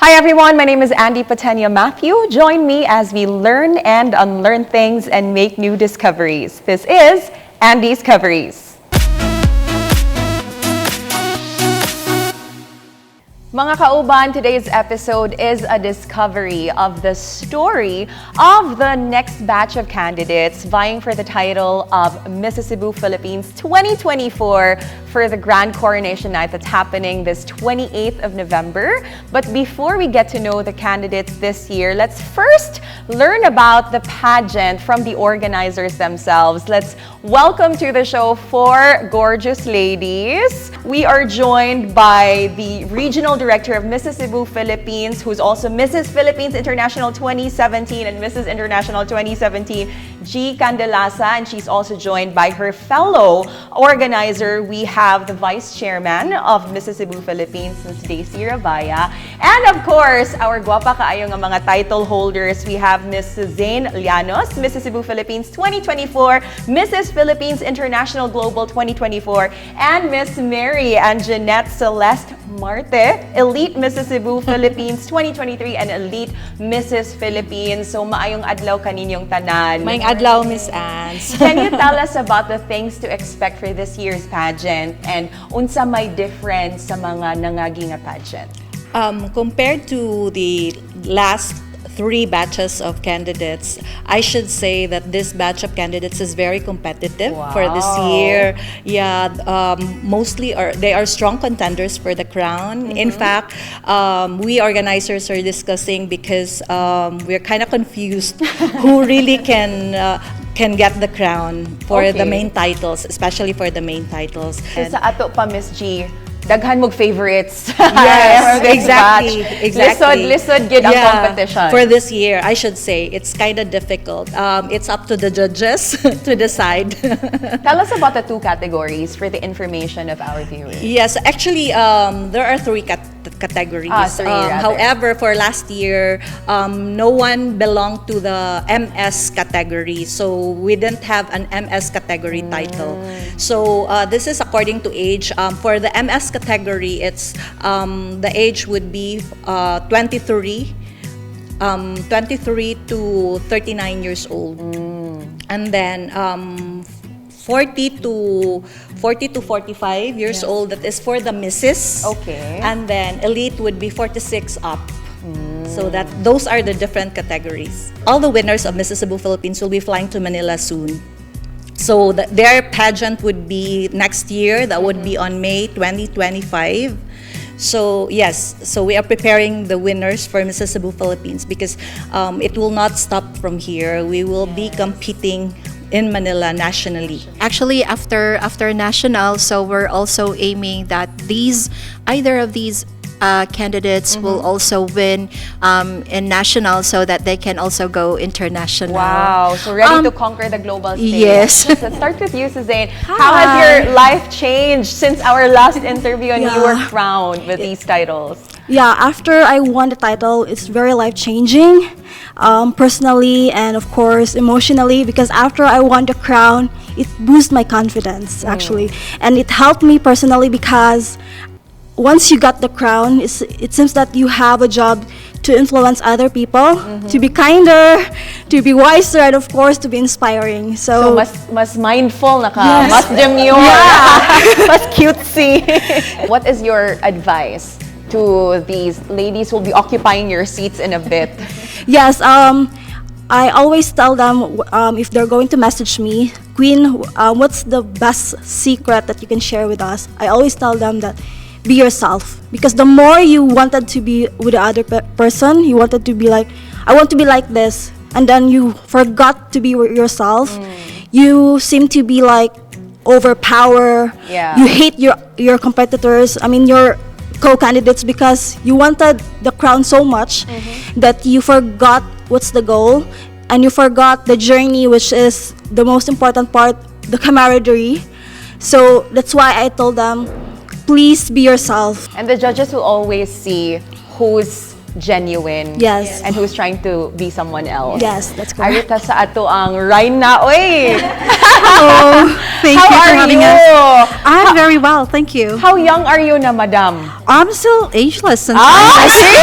Hi everyone, my name is Andi Pateña-Matheu. Join me as we learn and unlearn things and make new discoveries. This is AnDiscoveries. Mga kauban, today's episode is a discovery of the story of the next batch of candidates vying for the title of Mrs. Cebu Philippines 2024 for the Grand Coronation Night that's happening this 28th of November. But before we get to know the candidates this year, let's first learn about the pageant from the organizers themselves. Let's welcome to the show four gorgeous ladies. We are joined by the Regional Director of Mrs. Cebu Philippines, who's also Mrs. Philippines International 2017 and Mrs. International 2017, 𝗁𝗂𝗏 𝘁𝗵𝗲, and she's also joined by her fellow organizer. We have the Vice Chairman of Mrs. Cebu Philippines, Ms. Daisy Rabaya, and of course, our guwapa kaayo nga mga title holders. We have Ms. Zaine Llanos, Mrs. Cebu Philippines 2024, Mrs. Philippines International Global 2024, and Ms. Mary and Jeanette Celeste Marte, Elite Mrs. Cebu Philippines 2023 and Elite Mrs. Philippines. So maayong adlaw kaninyong tanan. Maayong adlaw, Miss Ans. Can you tell us about the things to expect for this year's pageant and unsa may difference sa mga nangagi nga pageant? Compared to the last three batches of candidates, I should say that this batch of candidates is very competitive for this year. Yeah, mostly they are strong contenders for the crown. In fact, we organizers are discussing because we're kind of confused who really can get the crown for the main titles, especially for the main titles. Sa ato pa, Miss G, daghan mog favorites. Yes, exactly. Lisod good ang competition. For this year, I should say, it's kind of difficult. It's up to the judges to decide. Tell us about the two categories for the information of our viewers. Yes, actually, there are three categories. However, for last year, no one belonged to the MS category. So we didn't have an MS category title. So this is according to age. For the MS category, it's the age would be 23 to 39 years old. And then 40 to 45 years old, that is for the misses. Okay. And then elite would be 46 up. So those are the different categories. All the winners of Mrs. Cebu Philippines will be flying to Manila soon. So their pageant would be next year. That would be on May 2025. So yes, so we are preparing the winners for Mrs. Cebu Philippines because it will not stop from here. We will be competing in Manila nationally. Actually, after national, so we're also aiming that either of these candidates will also win in national so that they can also go international. Wow, so ready to conquer the global stage. Yes. Let's start with you, Suzanne. How has your life changed since our last interview and you were crowned with these titles? Yeah, after I won the title, it's very life-changing, personally and of course emotionally, because after I won the crown, it boosted my confidence actually, and it helped me personally because once you got the crown, it seems that you have a job to influence other people, to be kinder, to be wiser, and of course to be inspiring. So mas mindful na ka, mas demure, mas cutesy. What is your advice to these ladies who will be occupying your seats in a bit? Yes, I always tell them if they're going to message me, Queen, what's the best secret that you can share with us? I always tell them that be yourself, because the more you wanted to be with the other person, you wanted to be like, I want to be like this, and then you forgot to be yourself. You seem to be like overpower. You hate your competitors, I mean your co-candidates, because you wanted the crown so much that you forgot what's the goal, and you forgot the journey, which is the most important part, the camaraderie. So that's why I told them, please be yourself. And the judges will always see who's genuine and who's trying to be someone else. Yes, that's correct. Arita sa ato ang Raina. Oy! Hello. Thank you for having us. I'm very well, thank you. How young are you na, madam? I'm still ageless. And see?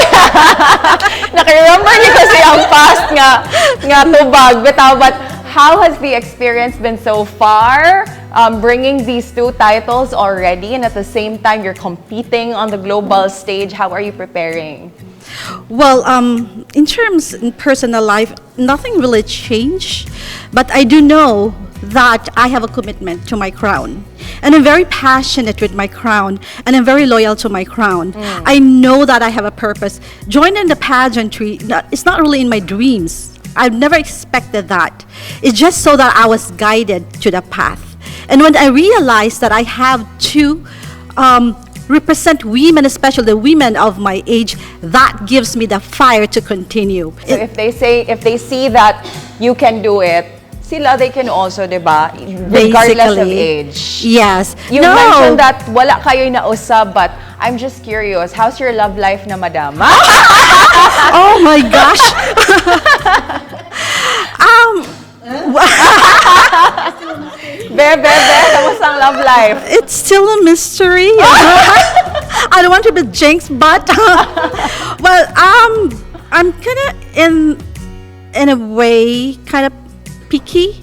remember niyo kasi ang past nga tubag bitaw, but how has the experience been so far, bringing these two titles already, and at the same time you're competing on the global stage? How are you preparing? Well, in personal life, nothing really changed, but I do know that I have a commitment to my crown. And I'm very passionate with my crown, and I'm very loyal to my crown. I know that I have a purpose. Joining the pageantry, it's not really in my dreams. I've never expected that. It's just so that I was guided to the path. And when I realized that I have to represent women, especially the women of my age, that gives me the fire to continue. So if they see that you can do it, they can also, diba? Regardless of age. Yes. You mentioned that wala kayo nausab, but I'm just curious, how's your love life na madam? Oh my gosh. Bebe, kamusta ang love life? It's still a mystery. I don't want to be jinxed, but well, I'm kind of in a way kind of picky,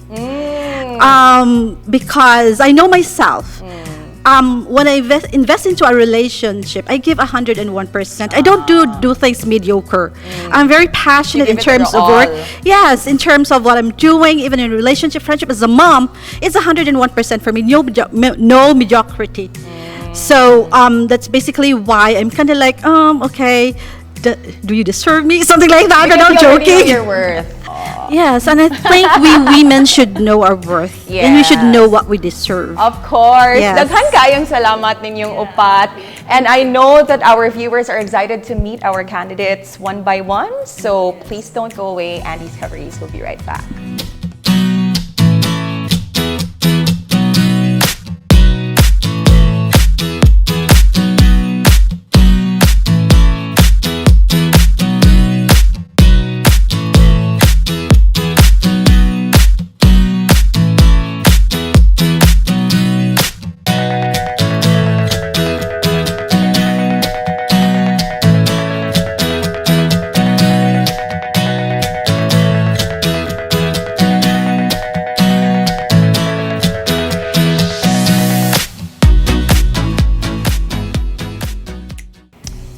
because I know myself. When I invest into a relationship, I give 101%. I don't do things mediocre. I'm very passionate in terms of work. Yes, in terms of what I'm doing, even in relationship, friendship. As a mom, it's 101% for me. No mediocrity. So that's basically why I'm kind of like, okay, do you deserve me? Something like that. Because I'm you already know joking. your worth. Yes, and I think we women should know our worth. Yes. And we should know what we deserve. Of course. Yes. Daghan kayong salamat ninyong upat. And I know that our viewers are excited to meet our candidates one by one. So please don't go away. AnDiscoveries will be right back.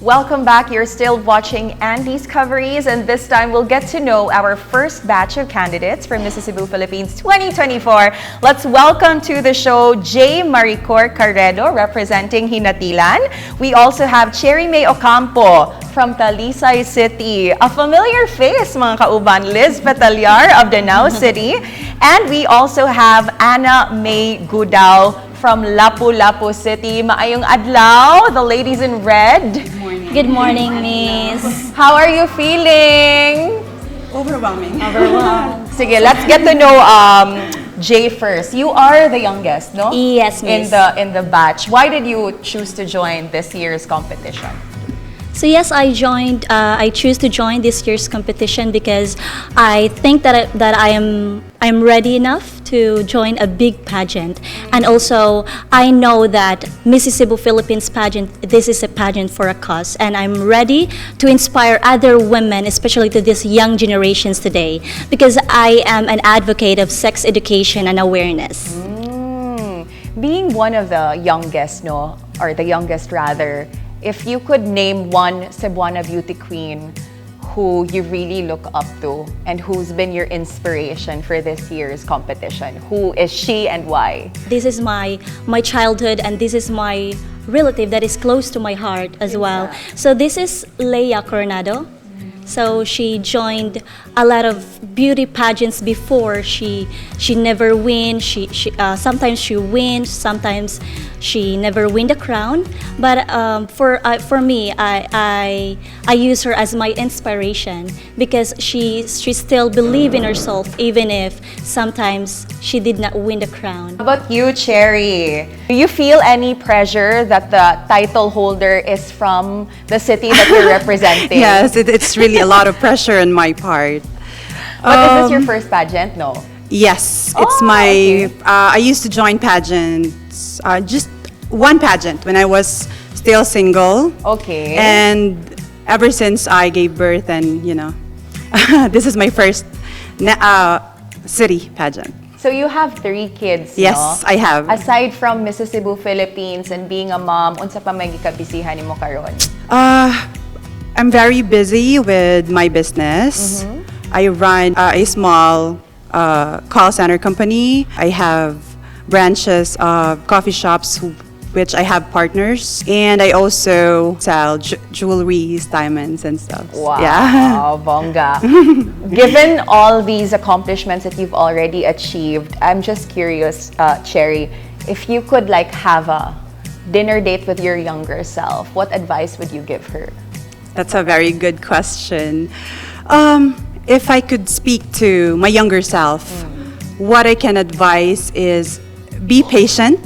Welcome back. You're still watching AnDiscoveries, and this time we'll get to know our first batch of candidates for Mrs. Cebu Philippines 2024. Let's welcome to the show 𝗁𝗵𝗲 Carredo representing Hinatilan. We also have 𝗁𝗵𝗲 Ocampo from Talisay City. A familiar face, mga kauban, Liz Petallar of Danao City. And we also have Anna May Gudao from Lapu-Lapu City. Maayong adlaw, the ladies in red. Good morning, Miss. How are you feeling? Overwhelming. Sige, let's get to know Jay first. You are the youngest, no? Yes, Miss. In the batch. Why did you choose to join this year's competition? So yes, I choose to join this year's competition because I think that I'm ready enough to join a big pageant, and also I know that Mrs. Cebu Philippines pageant, this is a pageant for a cause, and I'm ready to inspire other women, especially to these young generations today, because I am an advocate of sex education and awareness. Being one of the youngest, no, or the youngest rather, if you could name one Cebuana beauty queen who you really look up to and who's been your inspiration for this year's competition, who is she and why? This is my childhood, and this is my relative that is close to my heart as well. So this is Leia Coronado. So she joined a lot of beauty pageants before. She never win. Sometimes she wins, sometimes she never win the crown. But for me, I use her as my inspiration because she still believes in herself even if sometimes she did not win the crown. How about you, Cherry? Do you feel any pressure that the title holder is from the city that you're representing? Yes, it's really a lot of pressure on my part. But is this your first pageant? No. Yes, it's my. I used to join pageants, just one pageant when I was still single. Okay. And ever since I gave birth, and this is my first city pageant. So you have 3 kids, Yes, no? I have. Aside from Mrs. Cebu Philippines and being a mom, unsa pa may gikabisihan nimo karon? I'm very busy with my business. I run a small call center company. I have branches of coffee shops which I have partners, and I also sell jewelry, diamonds, and stuff. Wow, Yeah. bongga. Given all these accomplishments that you've already achieved, I'm just curious, Cherry, if you could have a dinner date with your younger self, what advice would you give her? That's a very good question. If I could speak to my younger self, what I can advise is be patient.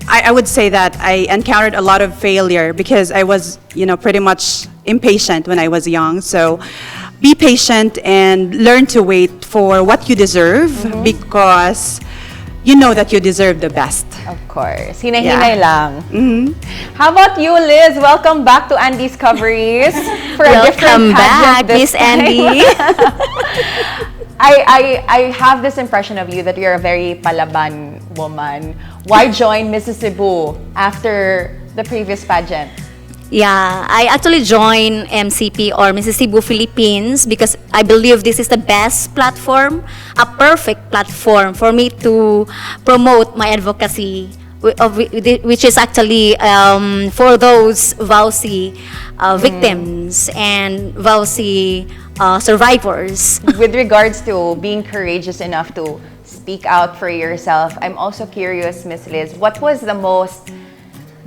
I would say that I encountered a lot of failure because I was, pretty much impatient when I was young. So be patient and learn to wait for what you deserve, because you know that you deserve the best. Of course. Hinay-hinay lang. Mm-hmm. How about you, Liz? Welcome back to AnDiscoveries for a different Welcome pageant back, this Miss time. Andy. I have this impression of you that you're a very palaban woman. Why join Mrs. Cebu after the previous pageant? Yeah, I actually joined MCP or Mrs. Cebu Philippines because I believe this is the best platform, a perfect platform for me to promote my advocacy, which is actually for those VAUSI victims and VAUSI survivors. With regards to being courageous enough to speak out for yourself, I'm also curious, Miss Liz, what was the most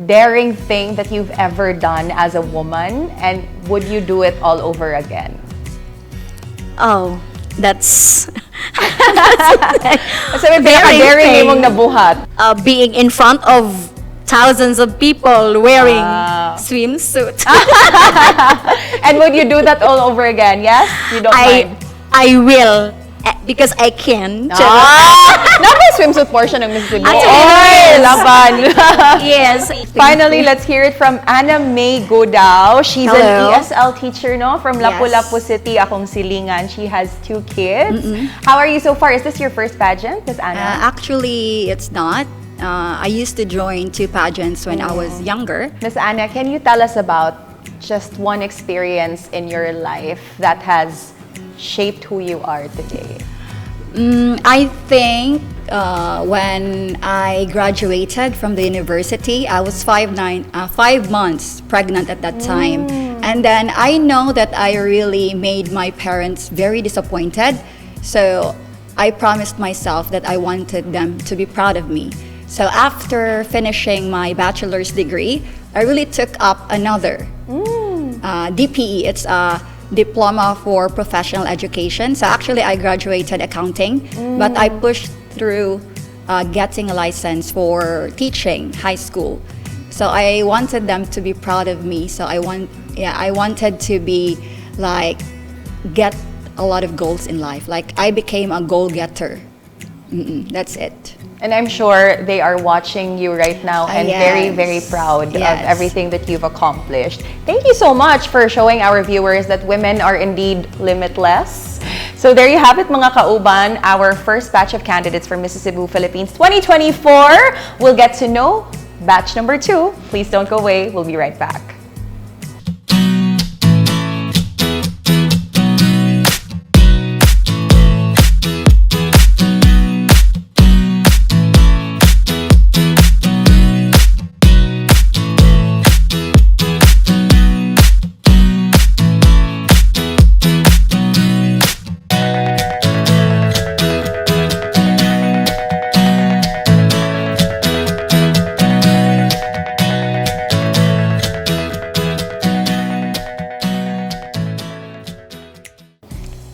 daring thing that you've ever done as a woman, and would you do it all over again? Oh, that's So may pinaka-daring thing. mong nabuhat. Being in front of thousands of people wearing swimsuit. And would you do that all over again? Yes? You don't mind? I will because I can. Not the swimsuit portion ng Miss Cebu. Oy, laban. Yes. Finally, let's hear it from Anna May Godao. She's Hello. an ESL teacher, no? From Yes. Lapu-Lapu City, akong silingan. She has 2 kids. How are you so far? Is this your first pageant, Miss Anna? Actually, it's not. I used to join 2 pageants when I was younger. Miss Anna, can you tell us about just one experience in your life that has shaped who you are today? I think when I graduated from the university, I was 5 months pregnant at that time. And then I know that I really made my parents very disappointed. So I promised myself that I wanted them to be proud of me. So after finishing my bachelor's degree, I really took up another DPE. It's a Diploma for Professional Education. So actually I graduated accounting, but I pushed through getting a license for teaching high school. So I wanted them to be proud of me. So I wanted to be get a lot of goals in life. I became a goal getter. That's it. And I'm sure they are watching you right now and Yes. very, very proud of Yes. everything that you've accomplished. Thank you so much for showing our viewers that women are indeed limitless. So there you have it, mga kauban, our first batch of candidates for Mrs. Cebu Philippines 2024. We'll get to know batch number 2. Please don't go away. We'll be right back.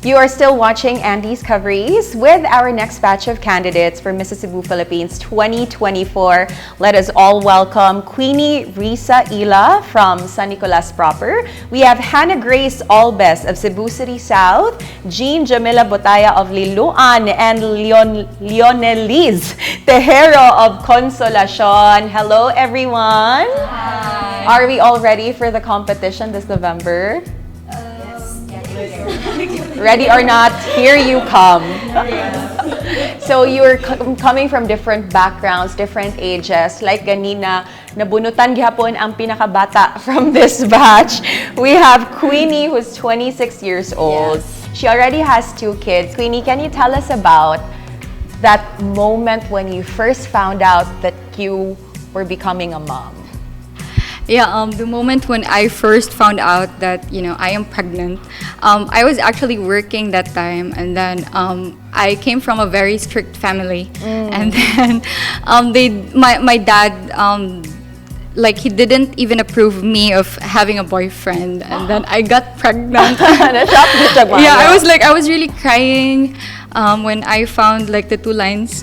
You are still watching AnDiscoveries with our next batch of candidates for Mrs. Cebu Philippines 2024. Let us all welcome Queenie Risa Ila from San Nicolas proper. We have Hannah Grace Albes of Cebu City South, Jean Jamila Botaya of Liloan, and Leonelise Tejero of Consolacion. Hello, everyone. Hi. Are we all ready for the competition this November? Ready or not, here you come. So you're coming from different backgrounds, different ages. Like ganina, nabunutan gihapon ang pinakabata from this batch. We have Queenie, who's 26 years old. Yes. She already has 2 kids. Queenie, can you tell us about that moment when you first found out that you were becoming a mom? Yeah, the moment when I first found out that, I am pregnant, I was actually working that time, and then I came from a very strict family, and then my dad, he didn't even approve me of having a boyfriend, and then I got pregnant. Yeah, I was really crying when I found the 2 lines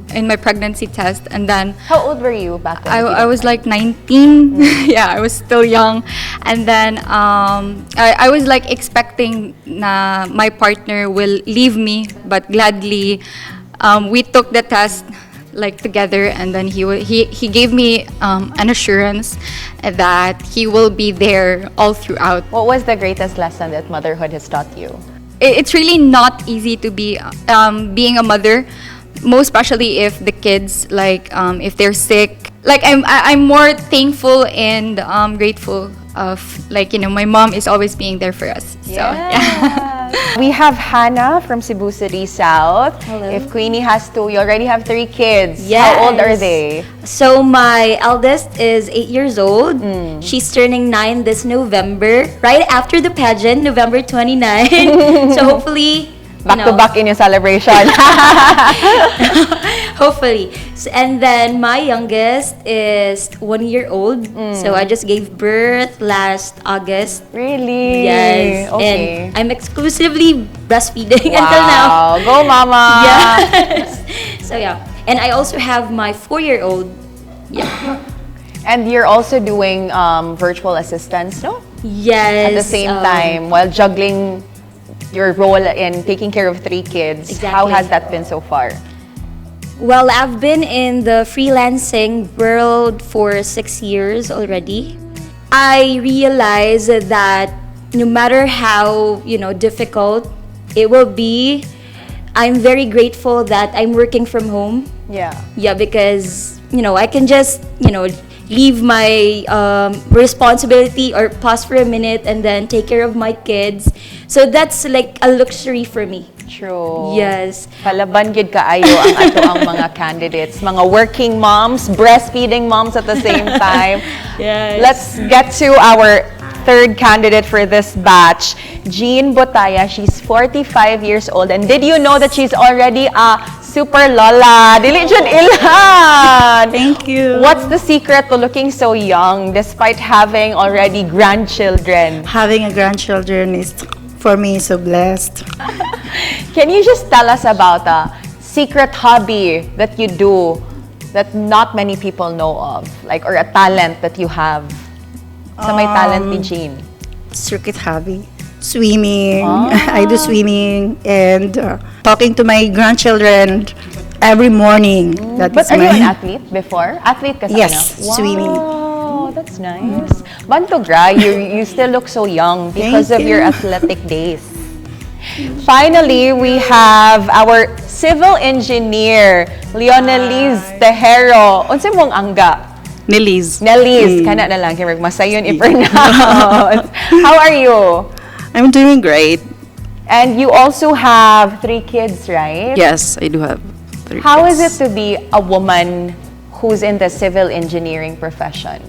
in my pregnancy test, and then How old were you back then? I was 19. Yeah, I was still young, and then I was expecting na my partner will leave me, but gladly we took the test together, and then he gave me an assurance that he will be there all throughout. What was the greatest lesson that motherhood has taught you? It's really not easy to be being a mother, most especially if the kids if they're sick. I'm more thankful and grateful of my mom is always being there for us. So yeah. We have Hannah from Cebu City South. Hello. If Queenie has 2, you already have 3 kids. Yes. How old are they? So my eldest is 8 years old. She's turning 9 this November, right after the pageant, November 29. So hopefully, Back to back in your celebration. hopefully. And then my youngest is 1 year old. So I just gave birth last August. Really? Yes. Okay. And I'm exclusively breastfeeding Wow. until now. Go, mama. Yes. So yeah. And I also have my 4-year-old. Yeah. And you're also doing virtual assistance, no? Yes. At the same time, while juggling your role in taking care of 3 kids. Exactly. How has that been so far? Well, I've been in the freelancing world for 6 years already. I realized that no matter how, difficult it will be, I'm very grateful that I'm working from home. Yeah. Yeah, because, I can just, leave my responsibility or pause for a minute and then take care of my kids. So that's a luxury for me. True. Yes. Palaban gid kaayo ang ato ang mga candidates, mga working moms, breastfeeding moms at the same time. Yes. Let's get to our 3rd candidate for this batch, Jean Botaya. She's 45 years old, and did you know that she's already a super lola? Dili jud ilhan. Thank you. What's the secret to looking so young despite having already grandchildren? Having a grandchildren is, for me, so blessed. Can you just tell us about a secret hobby that you do that not many people know of, or a talent that you have? Sa may talent ni Jean. Circuit hobby. Swimming. I do swimming and talking to my grandchildren every morning. That But is are you my an athlete before? Athlete ka sa Yes, ano? swimming. Wow, that's nice. Bantogra, you still look so young because Thank of your you. athletic days. Finally, we have our civil engineer, Leonelise Tejero. Unsa mong angga? Neliz. Nelise, kana na lang, kaya masayon i-pronounce. How are you? I'm doing great. And you also have 3 kids, right? Yes, I do have 3 How kids. is it to be a woman who's in the civil engineering profession?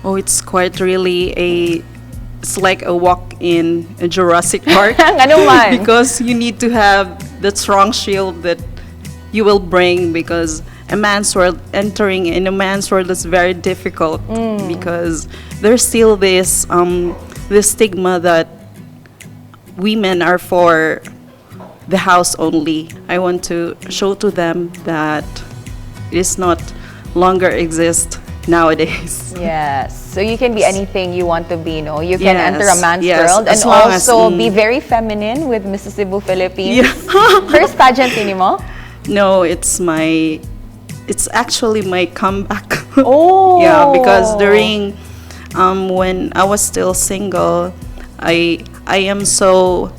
Oh, it's quite really it's like a walk in a Jurassic Park. Ano man? Because you need to have that strong shield that you will bring, because a man's world, entering in a man's world is very difficult, because there's still this stigma that women are for the house only. I want to show to them that it is not longer exist nowadays. Yes. So you can be anything you want to be, no? You can Yes, enter a man's yes, world and as long as, also be very feminine with Mrs. Cebu Philippines. Yeah. First pageant mo? No, it's actually my comeback. Oh. Yeah, because during when I was still single, I I am so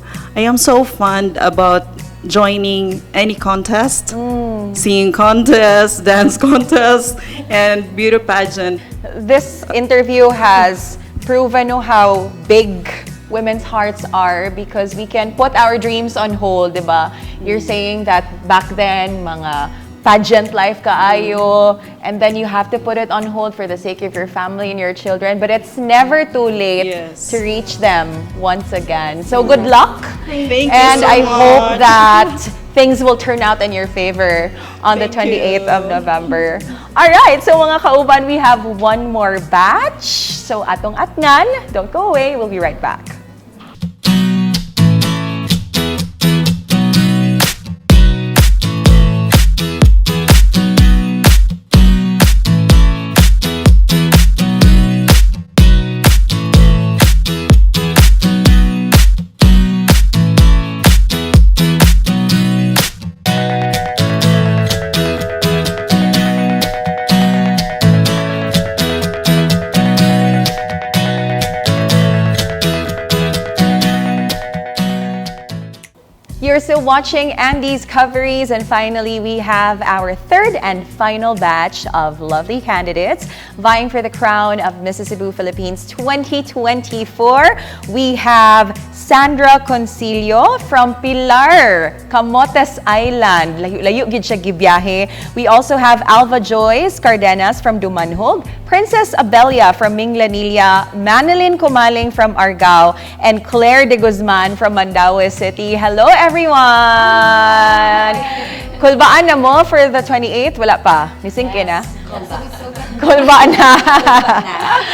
fond about joining any contest, singing contest, dance contest, and beauty pageant. This interview has proven how big women's hearts are because we can put our dreams on hold, diba? You're saying that back then, mga pageant life kaayo, and then you have to put it on hold for the sake of your family and your children, but it's never too late to reach them once again. So good luck. Thank you and so I much. hope that things will turn out in your favor on the 28th of November. All right, so mga kauban, we have one more batch. So atong atngan, don't go away. We'll be right back. You're still watching AnDiscoveries, and finally we have our third and final batch of lovely candidates vying for the crown of Mrs. Cebu Philippines 2024. We have Sandra Concilio from Pilar, Camotes Island. Layo gid siya gibiyahe. We also have Alva Joyce Cardenas from Dumanhog, Princess Abelia from Minglanilla, Manilyn Kumaling from Argao, and Claire de Guzman from Mandaue City. Hello everyone! Kulbaan na mo for the 28th? Wala pa? Nisingke na? Kulbaan na!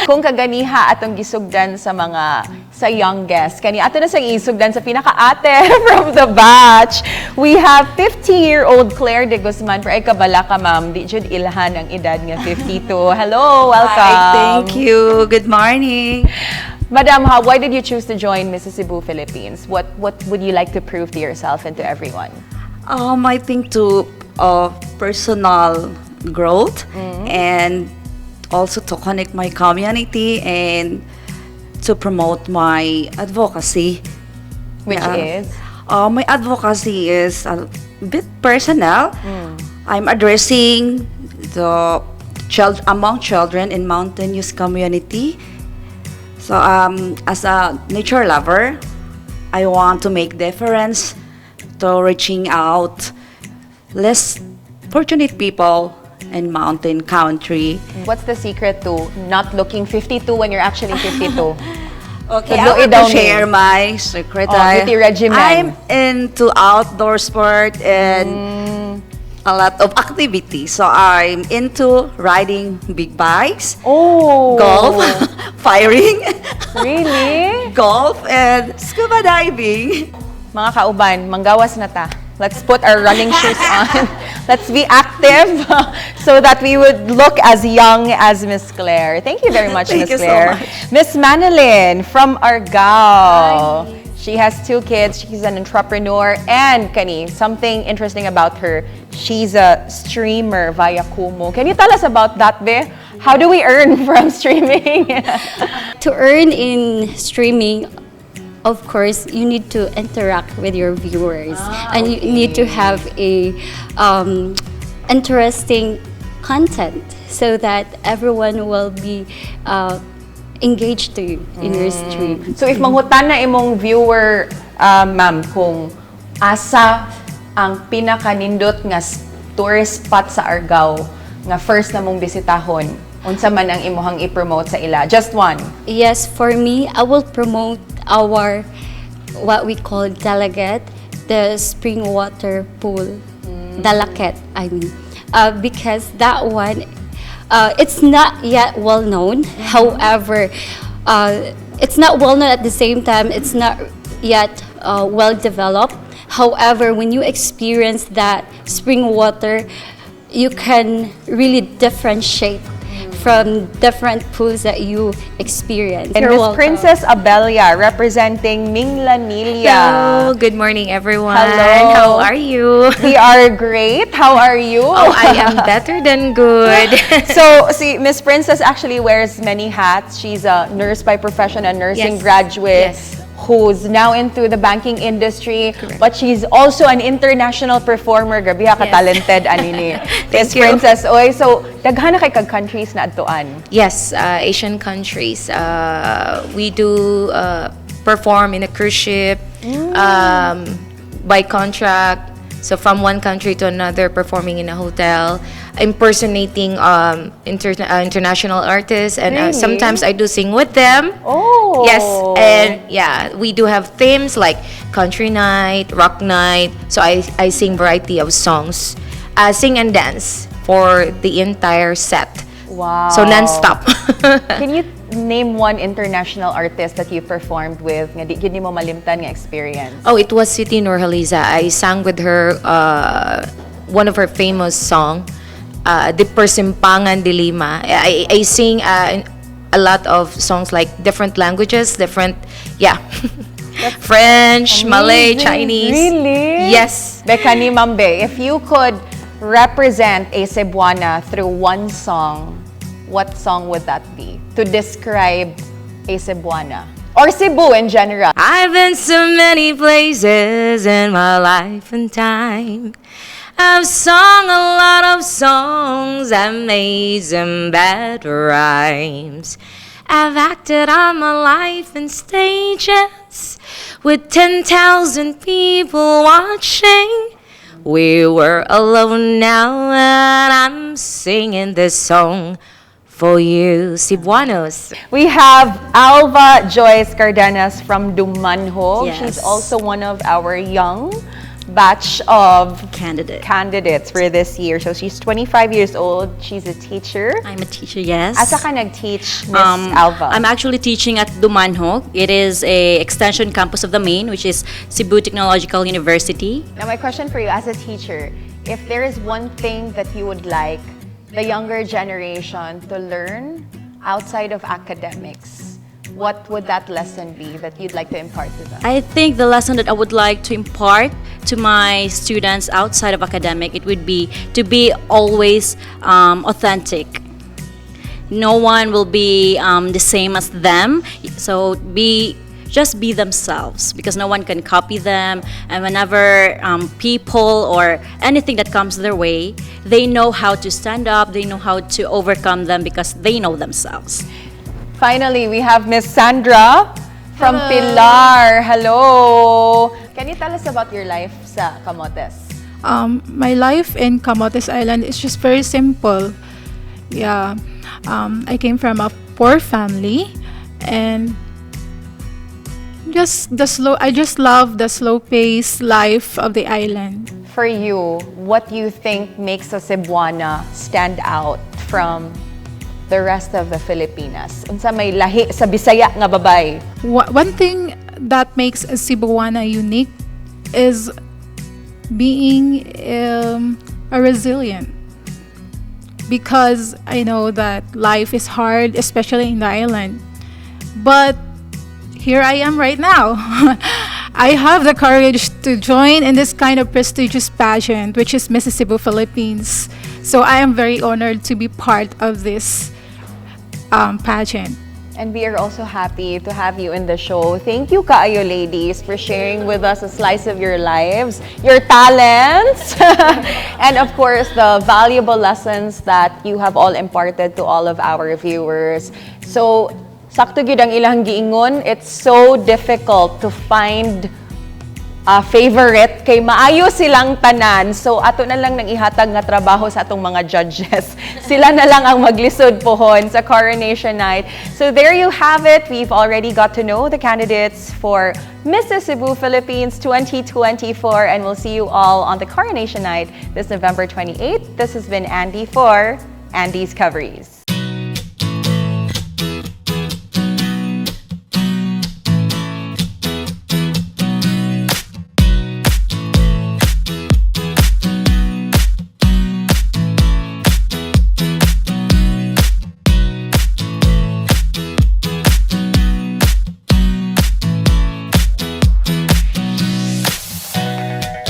Kung kaganiha atong gisugdan sa youngest, kani ato na sa isugdan sa pinaka-ate from the batch. We have 50-year-old Claire de Guzman. Pero ay kabala ka, ma'am. Di jud ilhan ang edad nga 52. Hello, welcome. Hi, thank you. Good morning. Madam, why did you choose to join Mrs. Cebu Philippines? What would you like to prove to yourself and to everyone? I think to personal growth and also to connect my community and to promote my advocacy. Which is? My advocacy is a bit personal. I'm addressing the among children in mountainous community. So as a nature lover, I want to make difference to reaching out less fortunate people in mountain country. What's the secret to not looking 52 when you're actually 52? Okay, So, I want to share my secret. beauty regimen. I'm into outdoor sport and a lot of activities. So I'm into riding big bikes, golf, firing, Really? golf, and scuba diving. Mga kauban, manggawas na ta. Let's put our running shoes on. Let's be active so that we would look as young as Miss Claire. Thank you very much, Thank Miss you so Claire. much. Miss Manilyn from Argao. She has 2 kids. She's an entrepreneur. And, Kani, something interesting about her, she's a streamer via Kumu. Can you tell us about that, Be? How do we earn from streaming? To earn in streaming, of course, you need to interact with your viewers, and you need to have a interesting content so that everyone will be engaged to you in your stream. So if manghutan na imong viewer, ma'am, kung asa ang pinakanindot nga tourist spot sa Argao nga first na mong bisitahon, unsa man ang imuhang i-promote sa ila? Just one. Yes, for me, I will promote our what we call Dalaget, the spring water pool, Dalaket, I mean, because that one, it's not yet well known. However, it's not well known at the same time. It's not yet well developed. However, when you experience that spring water, you can really differentiate from different pools that you experience. And Miss Princess Abelia, representing Minglanilla. Hello, good morning everyone. Hello. How are you? We are great. How are you? Oh, I am better than good. So, see, Miss Princess actually wears many hats. She's a nurse by profession, a nursing Yes. graduate. Yes. who's now into the banking industry, but she's also an international performer. Grabe ka talented anini. Yes, Princess Oy. So, daghan na kay kag countries na adtuan. Yes, Asian countries. We do perform in a cruise ship by contract. So from one country to another, performing in a hotel, impersonating international artists, and Really? sometimes I do sing with them. Oh. Yes, and yeah, we do have themes like country night, rock night. So I sing variety of songs, sing and dance for the entire set. Wow. So non-stop. Can you name one international artist that you performed with nga di gid mo malimtan nga experience? Oh, it was Siti Nurhaliza. I sang with her one of her famous song, 𝗵𝗶𝗃𝗂𝗂𝘂 𝗙𝗯𝘂. I sing a lot of songs like different languages, different, French, Malay, Chinese. Really? Yes. Bekani Mambe, if you could represent a Cebuana through one song, what song would that be to describe a Cebuana or Cebu in general? I've been so many places in my life and time. I've sung a lot of songs, I've made some bad rhymes. I've acted out my life in stages with 10,000 people watching. We were alone now and I'm singing this song for you, Cebuanos. We have Alva Joyce Cardenas from Dumanhog. Yes. She's also one of our young batch of candidates for this year. So she's 25 years old. She's a teacher. I'm a teacher, yes. Asa ka nag-teach, Miss Alva? I'm actually teaching at Dumanhog. It is a extension campus of the main, which is Cebu Technological University. Now, my question for you as a teacher, if there is one thing that you would like the younger generation to learn outside of academics, what would that lesson be that you'd like to impart to them? I think the lesson that I would like to impart to my students outside of academic, it would be to be always authentic. No one will be the same as them, so just be themselves, because no one can copy them, and whenever people or anything that comes their way, they know how to stand up, they know how to overcome them because they know themselves. Finally, we have Miss Sandra from Pilar. Hello! Can you tell us about your life sa Camotes? My life in Camotes Island is just very simple. Yeah, I came from a poor family, and I just love the slow-paced life of the island. For you, what do you think makes a Cebuana stand out from the rest of the Filipinas? Unsa may lahi sa Bisaya nga babay? One thing that makes a Cebuana unique is being a resilient. Because I know that life is hard, especially in the island. But here I am right now. I have the courage to join in this kind of prestigious pageant, which is Mrs. Cebu Philippines. So I am very honored to be part of this pageant. And we are also happy to have you in the show. Thank you, kaayo ladies, for sharing with us a slice of your lives, your talents, and of course, the valuable lessons that you have all imparted to all of our viewers. So, sakto gyud ang ilang giingon, it's so difficult to find a favorite kay maayo silang tanan. So ato na lang nang ihatag nga trabaho sa atong mga judges. Sila na lang ang maglisod pohon sa coronation night. So there you have it. We've already got to know the candidates for Mrs. Cebu Philippines 2024, and we'll see you all on the coronation night this November 28th. This has been Andy for AnDiscoveries.